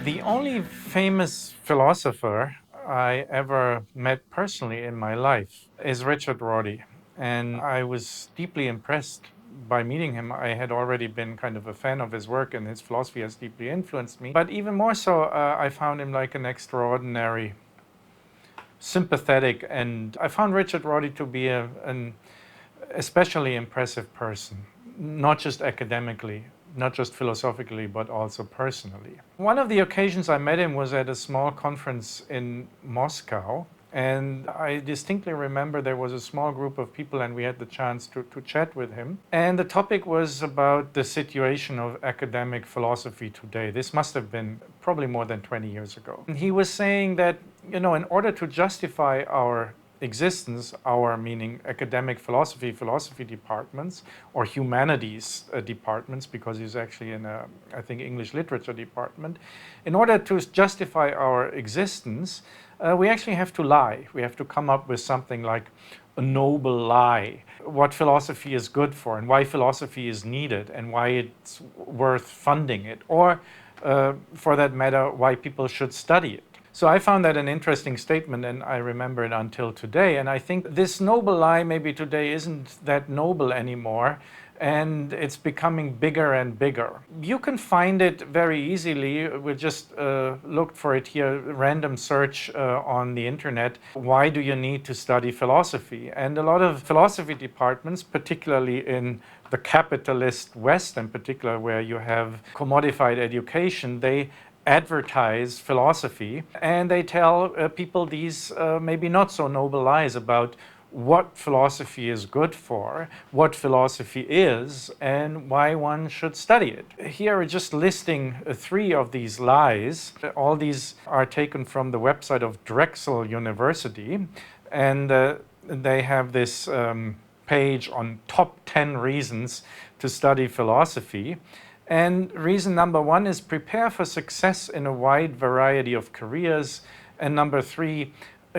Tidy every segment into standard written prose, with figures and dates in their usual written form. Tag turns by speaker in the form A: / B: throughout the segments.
A: The only famous philosopher I ever met personally in my life is Richard Rorty. And I was deeply impressed by meeting him. I had already been kind of a fan of his work, and his philosophy has deeply influenced me. But even more so, I found him like an extraordinary, sympathetic, and I found Richard Rorty to be an especially impressive person, not just academically, not just philosophically, but also personally. One of the occasions I met him was at a small conference in Moscow. And I distinctly remember there was a small group of people and we had the chance to chat with him. And the topic was about the situation of academic philosophy today. This must have been probably more than 20 years ago. And he was saying that, in order to justify our existence, our meaning academic philosophy departments, or humanities departments, because he's actually in a, I think, English literature department. In order to justify our existence, we actually have to lie. We have to come up with something like a noble lie, what philosophy is good for and why philosophy is needed and why it's worth funding it, or for that matter, why people should study it. So I found that an interesting statement, and I remember it until today. And I think this noble lie maybe today isn't that noble anymore, and it's becoming bigger and bigger. You can find it very easily. We just looked for it here, random search on the internet. Why do you need to study philosophy? And a lot of philosophy departments, particularly in the capitalist West in particular, where you have commodified education, they advertise philosophy, and they tell people these maybe not so noble lies about what philosophy is good for, what philosophy is, and why one should study it. Here, just listing 3 of these lies. All these are taken from the website of Drexel University, and they have this page on top 10 reasons to study philosophy. And reason number 1 is prepare for success in a wide variety of careers. And number 3,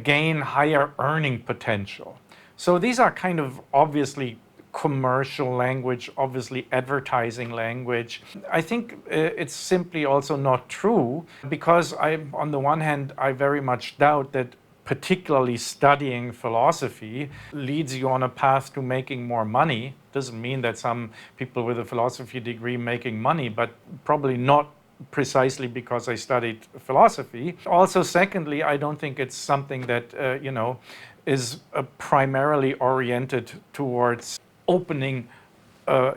A: gain higher earning potential. So these are kind of obviously commercial language, obviously advertising language. I think it's simply also not true, because on the one hand, I very much doubt that particularly studying philosophy leads you on a path to making more money. Doesn't mean that some people with a philosophy degree making money, but probably not precisely because I studied philosophy. Also, secondly, I don't think it's something that, is primarily oriented towards opening a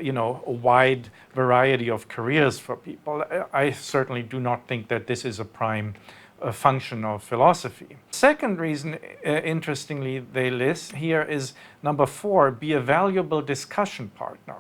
A: wide variety of careers for people. I certainly do not think that this is a prime function of philosophy. Second reason, interestingly, they list here is number 4, be a valuable discussion partner.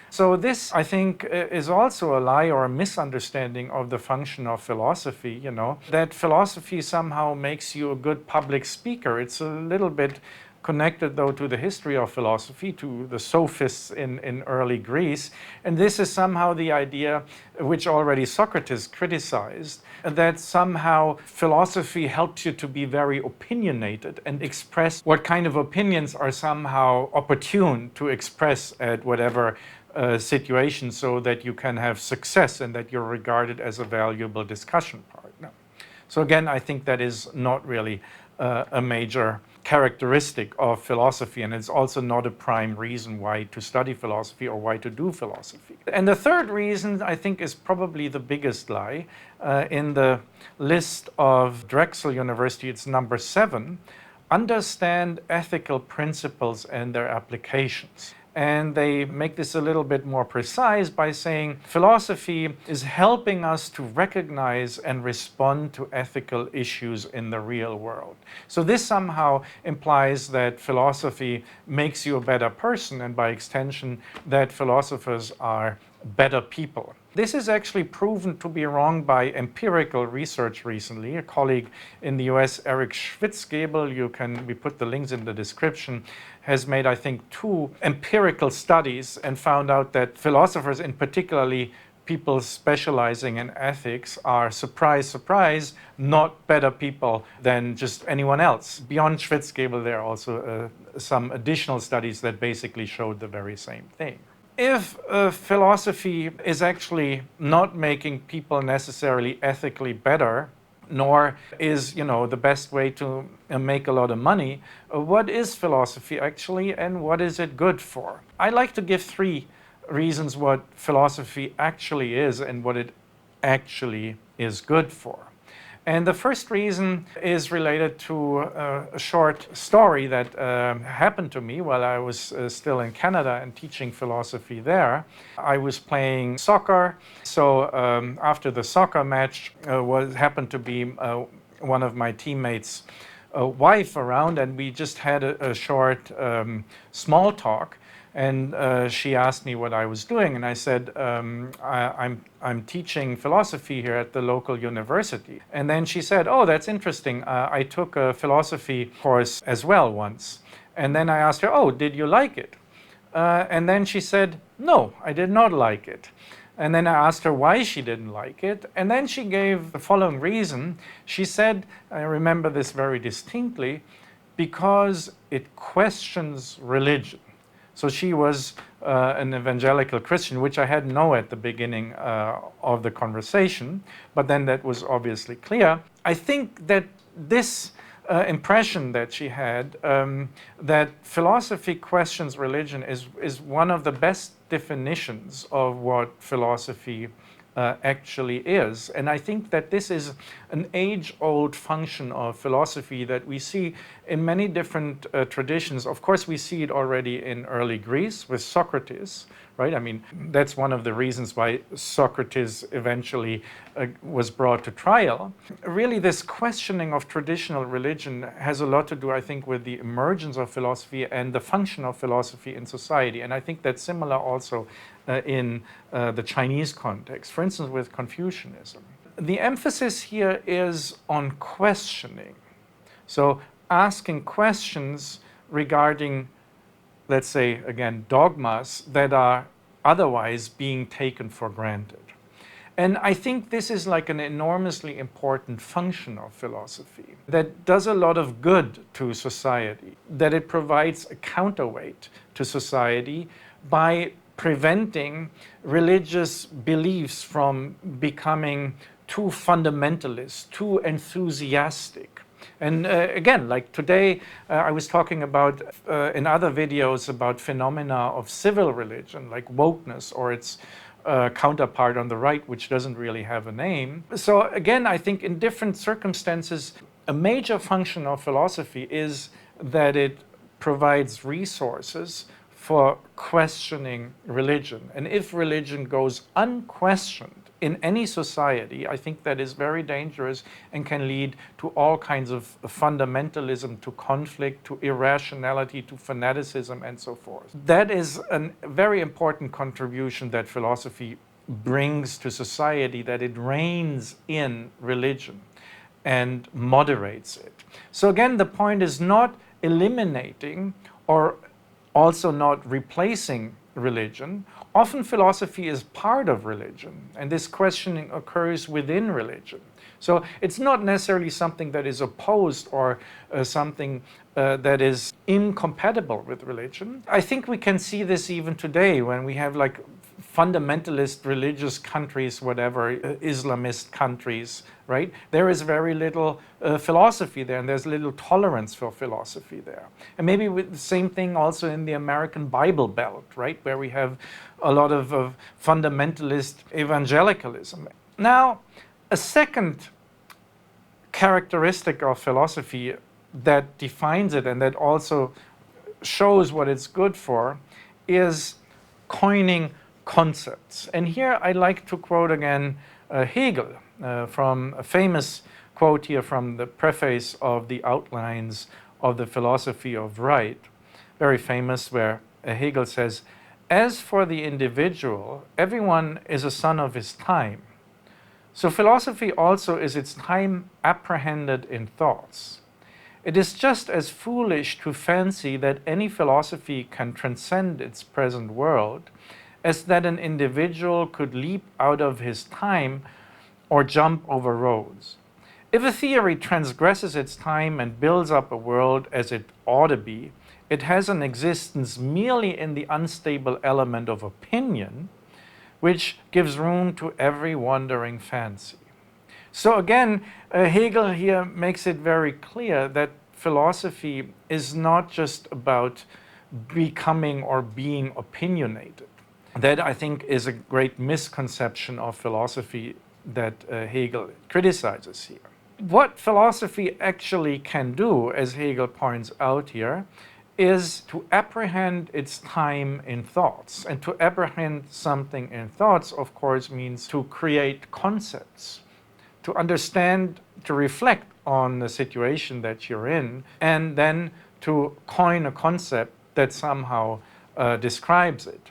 A: So this, I think, is also a lie or a misunderstanding of the function of philosophy, that philosophy somehow makes you a good public speaker. It's a little bit connected, though, to the history of philosophy, to the sophists in early Greece. And this is somehow the idea which already Socrates criticized, that somehow philosophy helps you to be very opinionated and express what kind of opinions are somehow opportune to express at whatever situation, so that you can have success and that you're regarded as a valuable discussion partner. So again, I think that is not really a major characteristic of philosophy, and it's also not a prime reason why to study philosophy or why to do philosophy. And the third reason, I think, is probably the biggest lie. In the list of Drexel University, it's number 7, understand ethical principles and their applications. And they make this a little bit more precise by saying philosophy is helping us to recognize and respond to ethical issues in the real world. So this somehow implies that philosophy makes you a better person, and by extension, that philosophers are better people. This is actually proven to be wrong by empirical research recently. A colleague in the US, Eric Schwitzgebel, we put the links in the description, has made, I think, 2 empirical studies and found out that philosophers, in particularly people specializing in ethics, are, surprise, surprise, not better people than just anyone else. Beyond Schwitzgebel, there are also some additional studies that basically showed the very same thing. if philosophy is actually not making people necessarily ethically better, nor is, the best way to make a lot of money, what is philosophy actually, and what is it good for? I like to give 3 reasons what philosophy actually is and what it actually is good for. And the first reason is related to a short story that happened to me while I was still in Canada and teaching philosophy there. I was playing soccer, so after the soccer match happened to be one of my teammates' wife around, and we just had a short small talk. And she asked me what I was doing, and I said, I'm teaching philosophy here at the local university. And then she said, oh, that's interesting. I took a philosophy course as well once. And then I asked her, oh, did you like it? And then she said, no, I did not like it. And then I asked her why she didn't like it. And then she gave the following reason. She said, I remember this very distinctly, because it questions religion. So she was an evangelical Christian, which I hadn't known at the beginning of the conversation, but then that was obviously clear. I think that this impression that she had, that philosophy questions religion, is one of the best definitions of what philosophy actually is. And I think that this is an age-old function of philosophy that we see in many different traditions. Of course, we see it already in early Greece with Socrates, right? I mean, that's one of the reasons why Socrates eventually was brought to trial. Really, this questioning of traditional religion has a lot to do, I think, with the emergence of philosophy and the function of philosophy in society. And I think that's similar also in the Chinese context, for instance, with Confucianism. The emphasis here is on questioning. So asking questions regarding, let's say, again, dogmas that are otherwise being taken for granted. And I think this is like an enormously important function of philosophy that does a lot of good to society, that it provides a counterweight to society by preventing religious beliefs from becoming too fundamentalist, too enthusiastic. And again, like today, I was talking about in other videos about phenomena of civil religion, like wokeness or its counterpart on the right, which doesn't really have a name. So again, I think in different circumstances, a major function of philosophy is that it provides resources for questioning religion. And if religion goes unquestioned in any society, I think that is very dangerous and can lead to all kinds of fundamentalism, to conflict, to irrationality, to fanaticism, and so forth. That is a very important contribution that philosophy brings to society, that it reins in religion and moderates it. So again, the point is not eliminating or also not replacing religion. Often philosophy is part of religion, and this questioning occurs within religion. So it's not necessarily something that is opposed or something that is incompatible with religion. I think we can see this even today when we have like fundamentalist religious countries, whatever, Islamist countries, right? There is very little philosophy there, and there's little tolerance for philosophy there. And maybe with the same thing also in the American Bible Belt, right? Where we have a lot of fundamentalist evangelicalism. Now, a second characteristic of philosophy that defines it and that also shows what it's good for is coining concepts. And here I'd like to quote again Hegel from a famous quote here from the preface of the Outlines of the Philosophy of Right, very famous, where Hegel says, "As for the individual, everyone is a son of his time. So philosophy also is its time apprehended in thoughts. It is just as foolish to fancy that any philosophy can transcend its present world as that an individual could leap out of his time or jump over roads. If a theory transgresses its time and builds up a world as it ought to be, It has an existence merely in the unstable element of opinion, which gives room to every wandering fancy. So again, Hegel here makes it very clear that philosophy is not just about becoming or being opinionated. That, I think, is a great misconception of philosophy that Hegel criticizes here. What philosophy actually can do, as Hegel points out here, is to apprehend its time in thoughts. And to apprehend something in thoughts, of course, means to create concepts, to understand, to reflect on the situation that you're in, and then to coin a concept that somehow describes it.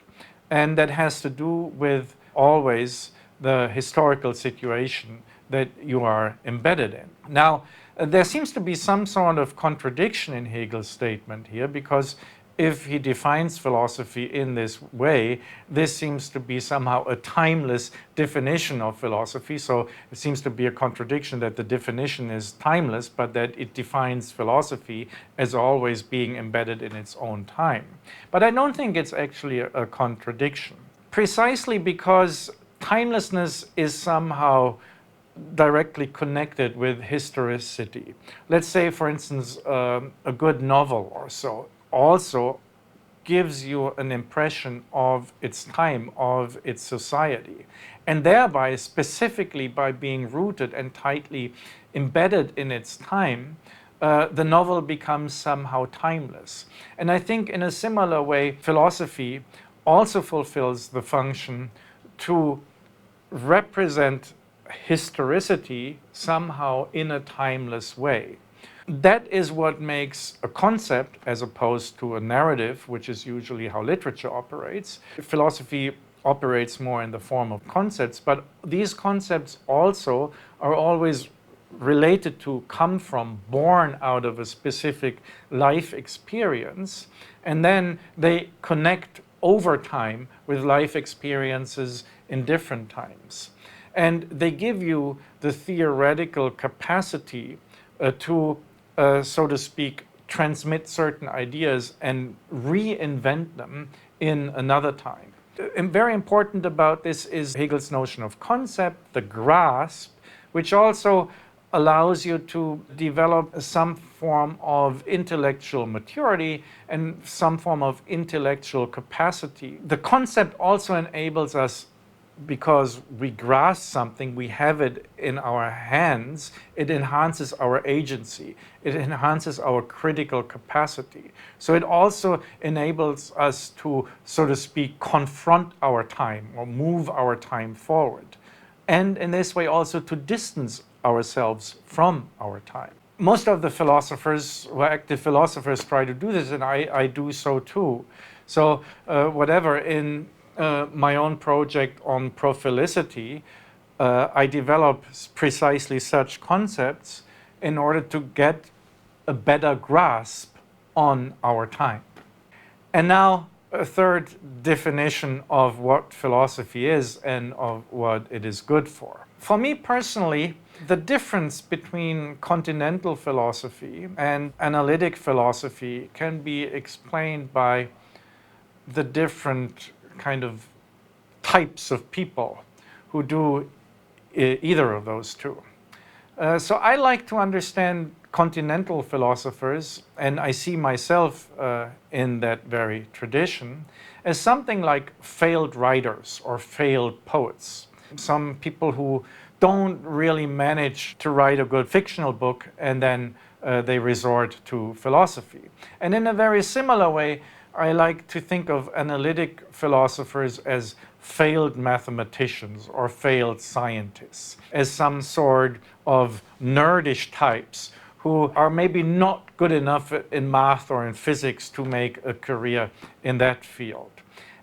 A: And that has to do with always the historical situation that you are embedded in. Now, there seems to be some sort of contradiction in Hegel's statement here, because if he defines philosophy in this way, this seems to be somehow a timeless definition of philosophy. So it seems to be a contradiction that the definition is timeless, but that it defines philosophy as always being embedded in its own time. But I don't think it's actually a contradiction, precisely because timelessness is somehow directly connected with historicity. Let's say, for instance, a good novel or so also gives you an impression of its time, of its society. And thereby, specifically by being rooted and tightly embedded in its time, the novel becomes somehow timeless. And I think in a similar way, philosophy also fulfills the function to represent historicity somehow in a timeless way. That is what makes a concept, as opposed to a narrative, which is usually how literature operates. Philosophy operates more in the form of concepts, but these concepts also are always related to, come from, born out of a specific life experience, and then they connect over time with life experiences in different times. And they give you the theoretical capacity to, so to speak, transmit certain ideas and reinvent them in another time. And very important about this is Hegel's notion of concept, the grasp, which also allows you to develop some form of intellectual maturity and some form of intellectual capacity. The concept also enables us, because we grasp something, we have it in our hands, it enhances our agency, it enhances our critical capacity. So it also enables us to, so to speak, confront our time or move our time forward. And in this way also to distance ourselves from our time. Most of the philosophers, who are active philosophers, try to do this, and I do so too. So whatever, in my own project on prophilicity, I develop precisely such concepts in order to get a better grasp on our time. And now a third definition of what philosophy is and of what it is good for. For me personally, the difference between continental philosophy and analytic philosophy can be explained by the different kind of types of people who do either of those two. So I like to understand continental philosophers, and I see myself in that very tradition, as something like failed writers or failed poets. Some people who don't really manage to write a good fictional book, and then they resort to philosophy. And in a very similar way, I like to think of analytic philosophers as failed mathematicians or failed scientists, as some sort of nerdish types who are maybe not good enough in math or in physics to make a career in that field.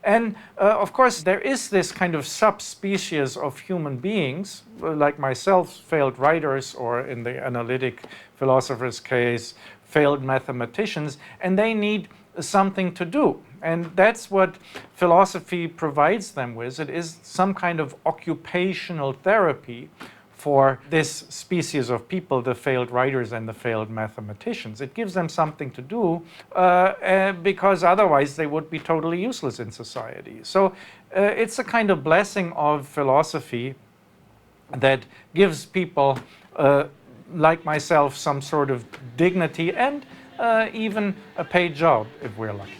A: And of course, there is this kind of subspecies of human beings, like myself, failed writers, or in the analytic philosopher's case, failed mathematicians, and they need something to do. And that's what philosophy provides them with. It is some kind of occupational therapy for this species of people, the failed writers and the failed mathematicians. It gives them something to do because otherwise they would be totally useless in society. So it's a kind of blessing of philosophy that gives people like myself some sort of dignity and even a paid job if we're lucky.